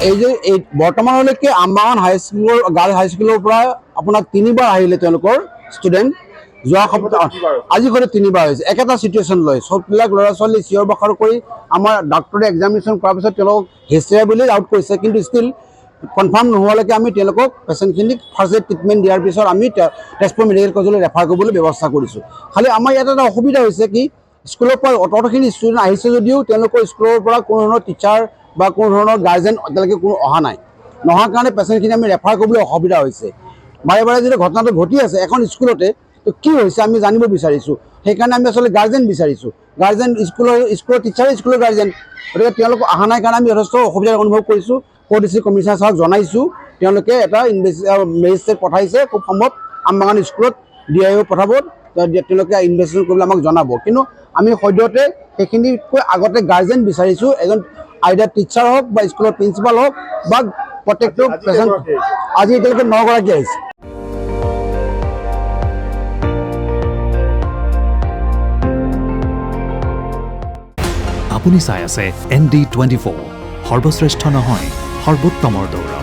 এই যে এই বৰ্তমানলৈকে আমবাগান হাইস্কুলৰ গাৰ্লছ হাইস্কুলৰ পৰা আপোনাৰ 3বাৰ আহিলে তেওঁলোকৰ ষ্টুডেণ্ট যোৱা সপ্তাহ আজি ঘৰে 3বাৰ হৈছে একেটা চিটুৱেশ্যন লৈ সববিলাক ল'ৰা ছোৱালী চিঞৰ বাখৰ কৰি আমাৰ ডাক্তৰে এক্সামিনেশ্যন কৰাৰ পিছত তেওঁলোকক হিষ্ট্ৰী বুলি আউট কৰিছে কিন্তু ষ্টিল কনফাৰ্ম নোহোৱালৈকে আমি তেওঁলোকক পেচেণ্টখিনিক ফাৰ্ষ্ট এড ট্ৰিটমেণ্ট দিয়াৰ পিছত আমি তেজপুৰ মেডিকেল কলেজলৈ ৰেফাৰ কৰিবলৈ ব্যৱস্থা কৰিছোঁ খালি আমাৰ ইয়াত এটা অসুবিধা হৈছে কি স্কুলৰ পৰা অতখিনি ষ্টুডেণ্ট আহিছে যদিও তেওঁলোকৰ স্কুলৰ পৰা কোনো ধৰণৰ টিচাৰ বা কোনো ধৰণৰ গাৰ্জেন এতিয়ালৈকে কোনো অহা নাই নহাৰ কাৰণে পেচেণ্টখিনি আমি ৰেফাৰ কৰিবলৈ অসুবিধা হৈছে বাৰে বাৰে যেতিয়া ঘটনাটো ঘটি আছে এখন স্কুলতে তো কি হৈছে আমি জানিব বিচাৰিছোঁ সেইকাৰণে আমি আচলতে গাৰ্জেন বিচাৰিছোঁ গাৰ্জেন স্কুলৰ টিচাৰ স্কুলৰ গাৰ্জেন গতিকে তেওঁলোক অহা নাই কাৰণে আমি যথেষ্ট অসুবিধাৰ অনুভৱ কৰিছোঁ ডিষ্ট্ৰিক্ট কমিশ্যনাৰ ছাৰক জনাইছোঁ তেওঁলোকে এটা মেজিষ্ট্ৰেট পঠাইছে খুব সম্ভৱ আমবাগান স্কুলত DIO পঠাব তেওঁলোকে ইনভেষ্টিগেশ্যন কৰিবলৈ আমাক জনাব কিন্তু আমি সদ্যহতে সেইখিনিতকৈ আগতে গাৰ্জেন বিচাৰিছোঁ এজন আইডাৰ টিচাৰ হওক বা স্কুলৰ প্ৰিন্সিপাল হওক বা প্ৰত্যেকটো পেচেণ্ট আজি এতিয়ালৈকে 9 গৰাকী আহিছে আপুনি চাই আছে ND24 সৰ্বশ্ৰেষ্ঠ নহয় সৰ্বোত্তমৰ দৌৰ